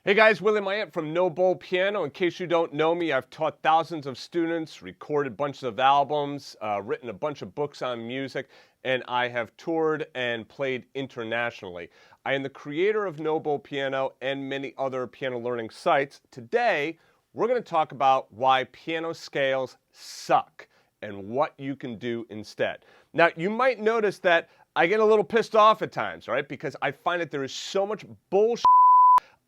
Hey guys, Willie Myette from No Bowl Piano. In case you don't know me, I've taught thousands of students, recorded bunches of albums, written a bunch of books on music, and I have toured and played internationally. I am the creator of No Bowl Piano and many other piano learning sites. Today, we're going to talk about why piano scales suck and what you can do instead. Now, you might notice that I get a little pissed off at times, right? Because I find that there is so much bullshit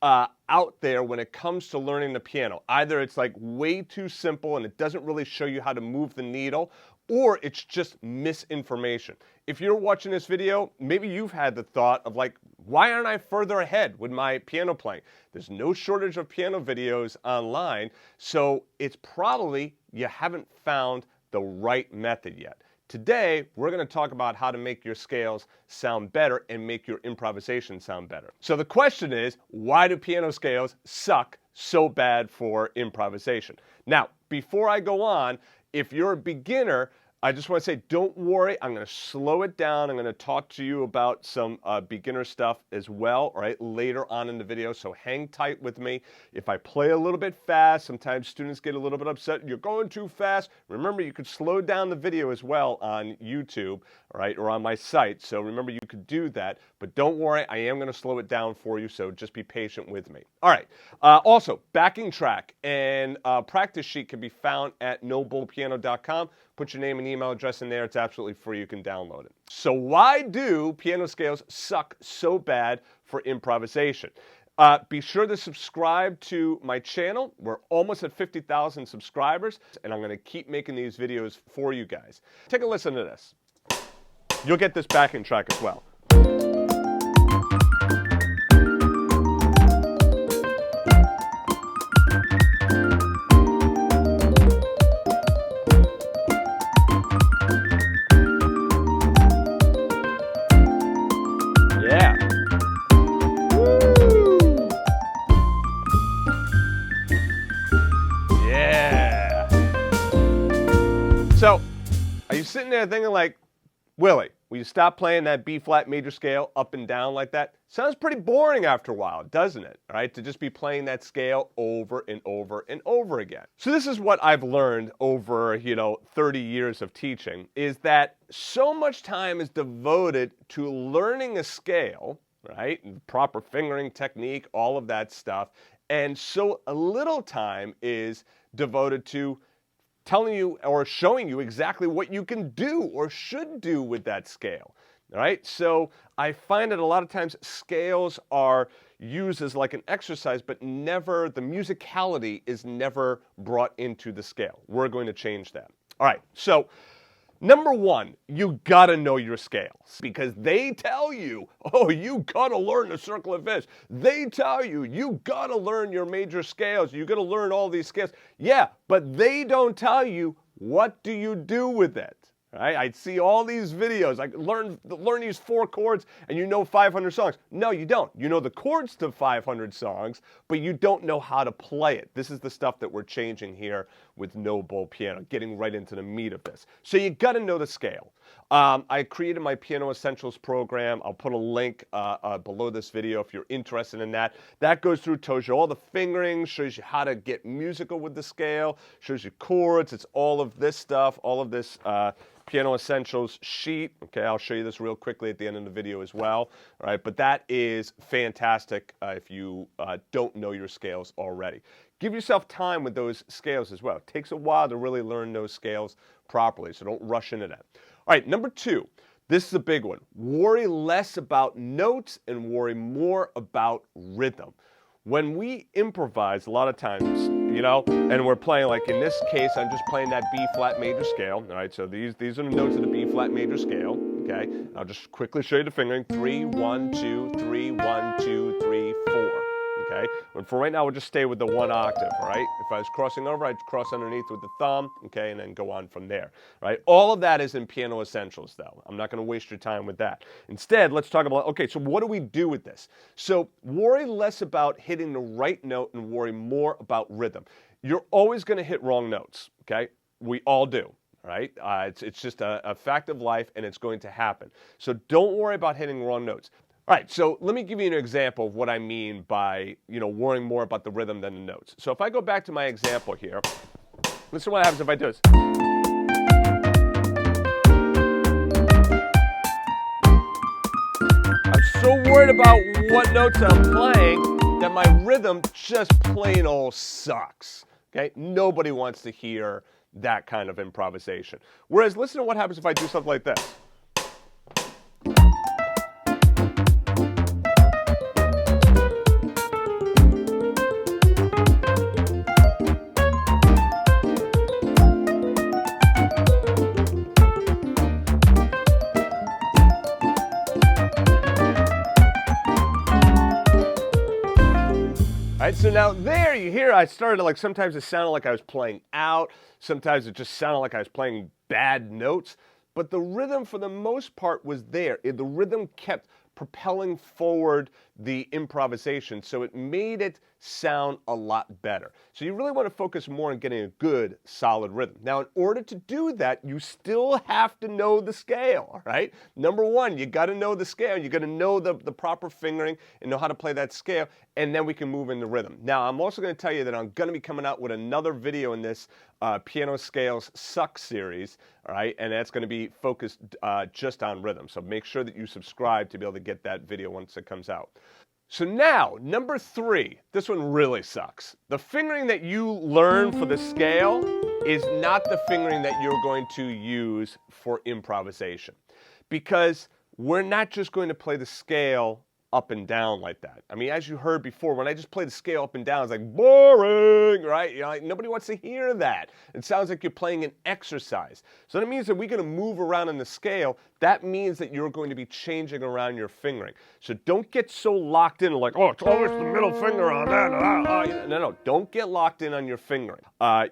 out there when it comes to learning the piano. Either it's like way too simple and it doesn't really show you how to move the needle, or it's just misinformation. If you're watching this video, maybe you've had the thought of like, why aren't I further ahead with my piano playing? There's no shortage of piano videos online, so it's probably you haven't found the right method yet. Today, we're going to talk about how to make your scales sound better and make your improvisation sound better. So the question is, why do piano scales suck so bad for improvisation? Now, before I go on, if you're a beginner, I just want to say, don't worry. I'm going to slow it down. I'm going to talk to you about some beginner stuff as well, all right, later on in the video. So hang tight with me. If I play a little bit fast, sometimes students get a little bit upset. You're going too fast. Remember, you could slow down the video as well on YouTube, all right, or on my site. So remember, you could do that. But don't worry, I am going to slow it down for you. So just be patient with me. All right. Also, backing track and practice sheet can be found at nobowlpiano.com. Put your name and email address in there. It's absolutely free. You can download it. So why do piano scales suck so bad for improvisation? Be sure to subscribe to my channel. We're almost at 50,000 subscribers, and I'm going to keep making these videos for you guys. Take a listen to this. You'll get this backing track as well. So, are you sitting there thinking like, Willie, will you stop playing that B-flat major scale up and down like that? Sounds pretty boring after a while, doesn't it? All right, to just be playing that scale over and over and over again. So this is what I've learned over, 30 years of teaching, is that so much time is devoted to learning a scale, right? Proper fingering technique, all of that stuff. And so a little time is devoted to telling you or showing you exactly what you can do or should do with that scale. All right, so I find that a lot of times scales are used as like an exercise, but never, the musicality is never brought into the scale. We're going to change that. All right, so number one, you gotta know your scales because they tell you, oh, you gotta learn the circle of fifths. They tell you, you gotta learn your major scales. You gotta learn all these scales. Yeah, but they don't tell you what do you do with it. Right? I see all these videos, like learn these 4 chords and you know 500 songs. No, you don't. You know the chords to 500 songs, but you don't know how to play it. This is the stuff that we're changing here with No Bowl Piano, getting right into the meat of this. So you got to know the scale. I created my Piano Essentials program. I'll put a link below this video if you're interested in that. That goes through, tells you all the fingering, shows you how to get musical with the scale, shows you chords. It's all of this stuff, all of this Piano Essentials sheet. Okay, I'll show you this real quickly at the end of the video as well. All right, but that is fantastic if you don't know your scales already. Give yourself time with those scales as well. It takes a while to really learn those scales properly, so don't rush into that. All right, number 2. This is a big one. Worry less about notes and worry more about rhythm. When we improvise, a lot of times, and we're playing, like in this case, I'm just playing that B-flat major scale. All right, so these are the notes of the B-flat major scale. Okay, I'll just quickly show you the fingering. 3, 1, 2, 3, 1, 2, 3, 4. Okay, and for right now, we'll just stay with the 1 octave, all right? If I was crossing over, I'd cross underneath with the thumb, okay, and then go on from there, right? All of that is in Piano Essentials, though. I'm not going to waste your time with that. Instead, let's talk about, okay, so what do we do with this? So worry less about hitting the right note and worry more about rhythm. You're always going to hit wrong notes, okay? We all do. Right? It's just a fact of life, and it's going to happen. So don't worry about hitting wrong notes. All right, so let me give you an example of what I mean by, worrying more about the rhythm than the notes. So if I go back to my example here, listen to what happens if I do this. I'm so worried about what notes I'm playing that my rhythm just plain old sucks. Okay, nobody wants to hear that kind of improvisation. Whereas, listen to what happens if I do something like this. All right, so now there you hear I started like sometimes it sounded like I was playing out, sometimes it just sounded like I was playing bad notes, but the rhythm for the most part was there. The rhythm kept propelling forward the improvisation, so it made it sound a lot better. So you really want to focus more on getting a good, solid rhythm. Now, in order to do that, you still have to know the scale, all right? Number one, you got to know the scale. You got to know the proper fingering and know how to play that scale, and then we can move into rhythm. Now, I'm also going to tell you that I'm going to be coming out with another video in this Piano Scales Suck series, all right? And that's going to be focused just on rhythm. So make sure that you subscribe to be able to get that video once it comes out. So now, number 3, this one really sucks. The fingering that you learn for the scale is not the fingering that you're going to use for improvisation. Because we're not just going to play the scale up and down like that. I mean, as you heard before, when I just play the scale up and down, it's like boring, right? Like, nobody wants to hear that. It sounds like you're playing an exercise. So that means that we're going to move around in the scale. That means that you're going to be changing around your fingering. So don't get so locked in like, oh, it's always the middle finger on that. No, don't get locked in on your fingering.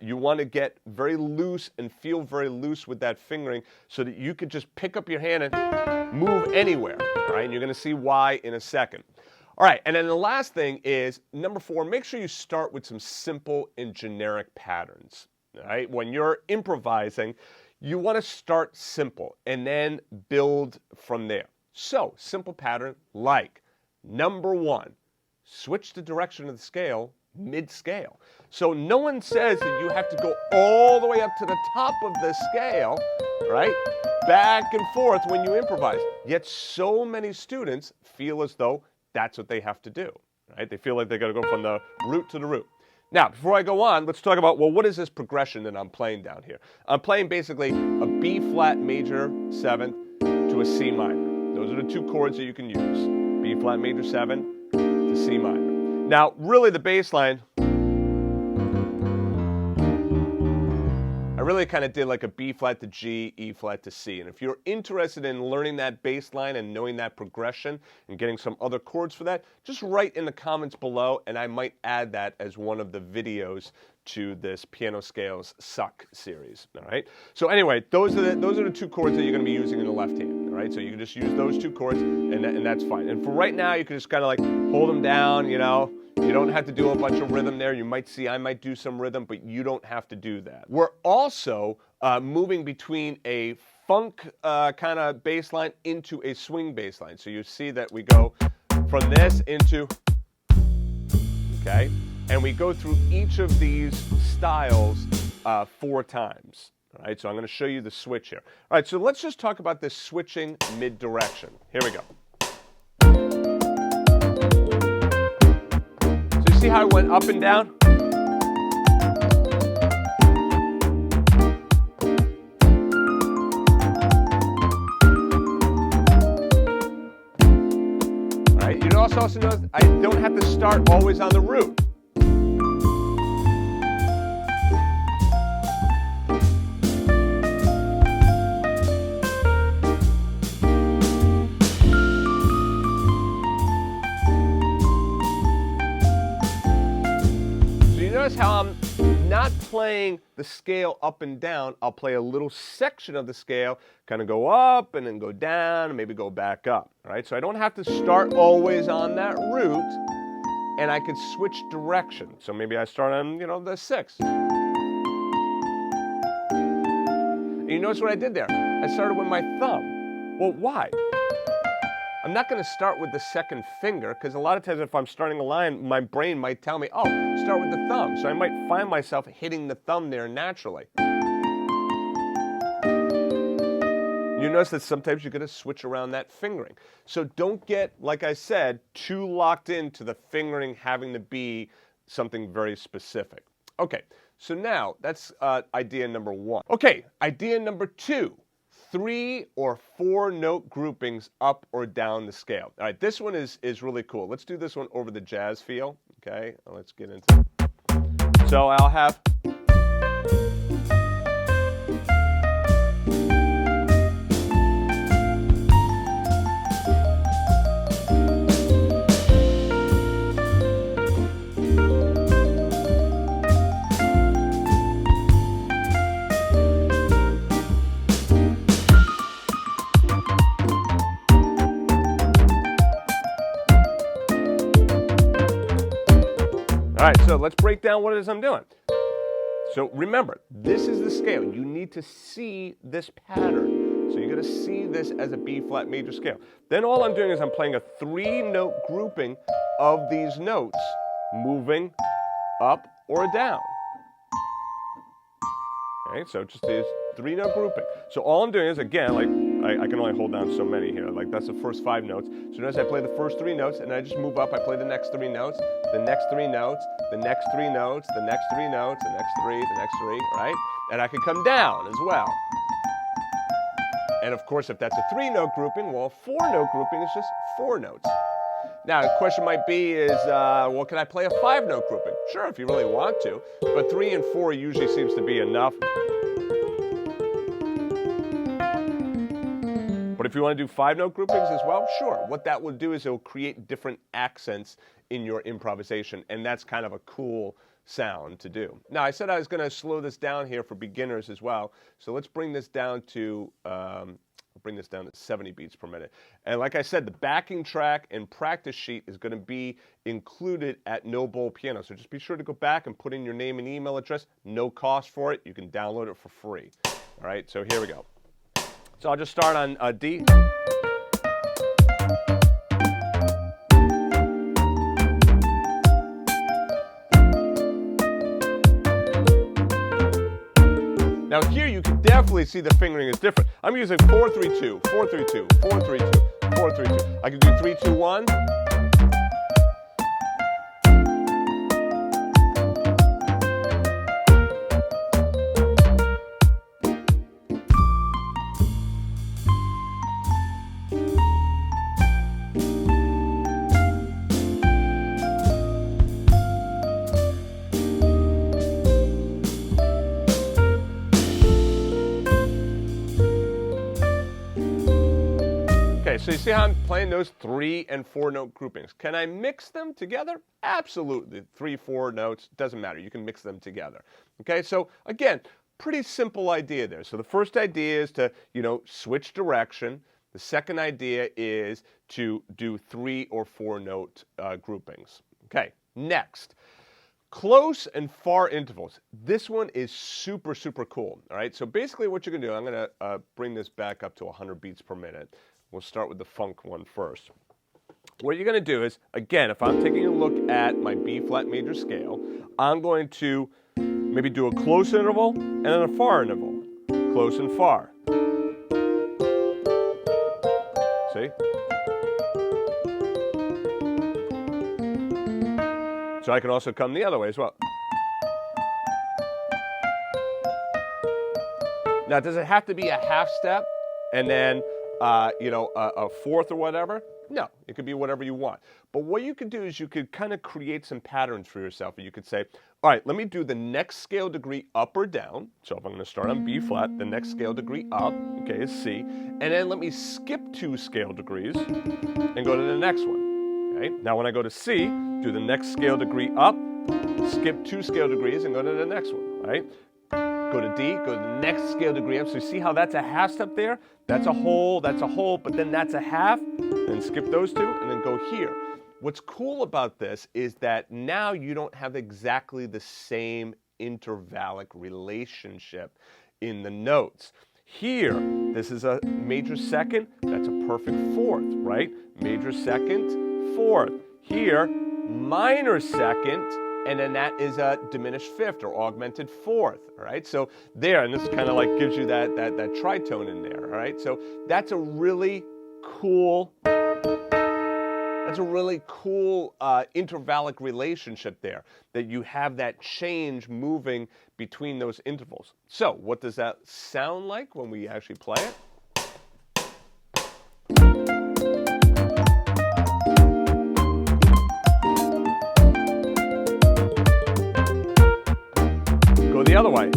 You want to get very loose and feel very loose with that fingering so that you could just pick up your hand and move anywhere. All right, and you're going to see why in a second. All right, and then the last thing is, number 4, make sure you start with some simple and generic patterns. All right, when you're improvising, you want to start simple and then build from there. So, simple pattern like, number 1, switch the direction of the scale mid-scale. So no one says that you have to go all the way up to the top of the scale, right? Back and forth when you improvise. Yet so many students feel as though that's what they have to do, right? They feel like they got to go from the root to the root. Now, before I go on, let's talk about, well, what is this progression that I'm playing down here? I'm playing basically a B flat major 7th to a C minor. Those are the 2 chords that you can use. B flat major 7 to C minor. Now, really the bass line, I really kind of did like a B flat to G, E flat to C. And if you're interested in learning that bass line and knowing that progression and getting some other chords for that, just write in the comments below and I might add that as one of the videos to this Piano Scales Suck series, all right? So anyway, those are the 2 chords that you're going to be using in the left hand, all right? So you can just use those 2 chords and that's fine. And for right now, you can just kind of like hold them down, you know. You don't have to do a bunch of rhythm there. You might see I might do some rhythm, but you don't have to do that. We're also moving between a funk kind of bass line into a swing bass line. So you see that we go from this into, okay? And we go through each of these styles 4 times. All right, so I'm going to show you the switch here. All right, so let's just talk about this switching mid-direction. Here we go. See how I went up and down? All right, you also notice I don't have to start always on the root. Notice how I'm not playing the scale up and down. I'll play a little section of the scale, kind of go up and then go down and maybe go back up. All right, so I don't have to start always on that root, and I could switch direction. So maybe I start on, the 6th. And you notice what I did there? I started with my thumb. Well, why? I'm not going to start with the second finger, because a lot of times if I'm starting a line, my brain might tell me, oh, start with the thumb. So I might find myself hitting the thumb there naturally. You notice that sometimes you're going to switch around that fingering. So don't get, like I said, too locked into the fingering having to be something very specific. Okay, so now that's idea number one. Okay, idea number two, 3 or 4 note groupings up or down the scale. All right, this one is really cool. Let's do this one over the jazz feel. Okay, let's get into it. So I'll have... All right, so let's break down what it is I'm doing. So remember, this is the scale. You need to see this pattern. So you're going to see this as a B flat major scale. Then all I'm doing is I'm playing a 3-note grouping of these notes, moving up or down. Okay, so just this 3-note grouping. So all I'm doing is, again, like I can only hold down so many here. Like that's the first 5 notes. So notice I play the first 3 notes, and I just move up. I play the next 3 notes, the next 3 notes, the next 3 notes, the next 3 notes, the next 3, the next 3, right? And I can come down as well. And of course, if that's a 3-note grouping, well, a 4-note grouping is just 4 notes. Now, the question might be is, well, can I play a 5-note grouping? Sure, if you really want to, but 3 and 4 usually seems to be enough. But if you want to do 5-note groupings as well, sure. What that will do is it will create different accents in your improvisation, and that's kind of a cool sound to do. Now, I said I was going to slow this down here for beginners as well, so let's bring this down to 70 beats per minute. And like I said, the backing track and practice sheet is going to be included at No Bull Piano. So just be sure to go back and put in your name and email address. No cost for it. You can download it for free. All right, so here we go. So I'll just start on D. Now here you can definitely see the fingering is different. I'm using 4-3-2, 4-3-2, 4-3-2, 4-3-2. I can do 3-2-1. So you see how I'm playing those 3 and 4-note groupings. Can I mix them together? Absolutely. 3, 4 notes, doesn't matter. You can mix them together. Okay, so again, pretty simple idea there. So the first idea is to, switch direction. The second idea is to do 3 or 4-note groupings. Okay, next. Close and far intervals. This one is super, super cool. All right, so basically what you're going to do, I'm going to bring this back up to 100 beats per minute. We'll start with the funk one first. What you're going to do is, again, if I'm taking a look at my B flat major scale, I'm going to maybe do a close interval and then a far interval. Close and far. See? So I can also come the other way as well. Now, does it have to be a half step and then a fourth or whatever? No, it could be whatever you want. But what you could do is you could kind of create some patterns for yourself. And you could say, all right, let me do the next scale degree up or down. So if I'm going to start on B flat, the next scale degree up, okay, is C. And then let me skip 2 scale degrees and go to the next one. Okay, now when I go to C, do the next scale degree up, skip 2 scale degrees and go to the next one, right? Go to D, go to the next scale degree up. So you see how that's a half step there? That's a whole, but then that's a half. Then skip those 2 and then go here. What's cool about this is that now you don't have exactly the same intervallic relationship in the notes. Here, this is a major second, that's a perfect fourth, right? Major second, fourth. Here, minor second, and then that is a diminished fifth or augmented fourth, all right? So there, and this kind of like gives you that tritone in there, all right? So that's a really cool intervallic relationship there, that you have that change moving between those intervals. So what does that sound like when we actually play it? Go the other way.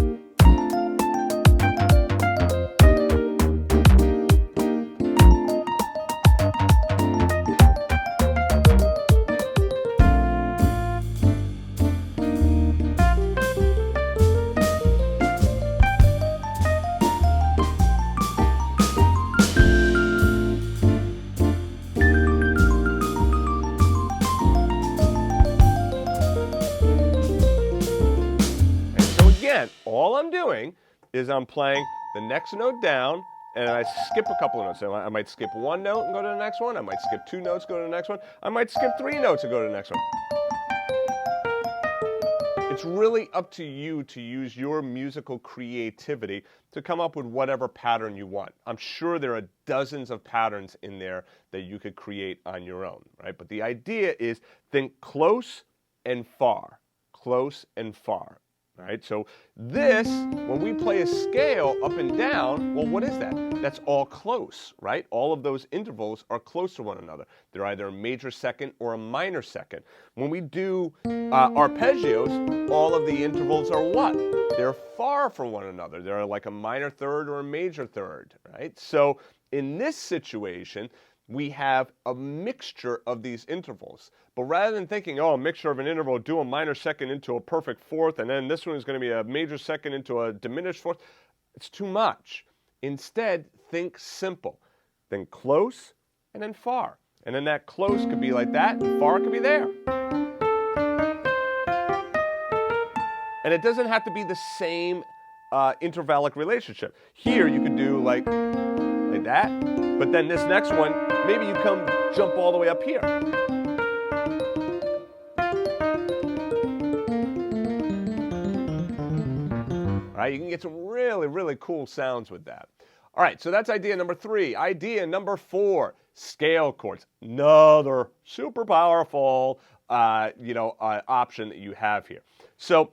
All I'm doing is I'm playing the next note down, and I skip a couple of notes. So I might skip one note and go to the next one. I might skip two notes, go to the next one. I might skip three notes and go to the next one. It's really up to you to use your musical creativity to come up with whatever pattern you want. I'm sure there are dozens of patterns in there that you could create on your own, right? But the idea is think close and far, close and far. All right, so this, when we play a scale up and down, well, what is that? That's all close, right? All of those intervals are close to one another. They're either a major second or a minor second. When we do arpeggios, all of the intervals are what? They're far from one another. They're like a minor third or a major third, right? So in this situation, we have a mixture of these intervals. But rather than thinking, oh, a mixture of an interval, do a minor second into a perfect fourth, and then this one is going to be a major second into a diminished fourth, it's too much. Instead, think simple. Think close and then far. And then that close could be like that, and far could be there. And it doesn't have to be the same intervallic relationship. Here you could do like that, but then this next one, maybe you jump all the way up here. All right, you can get some really, really cool sounds with that. All right, so that's idea number 3. Idea number 4, scale chords. Another super powerful option that you have here. So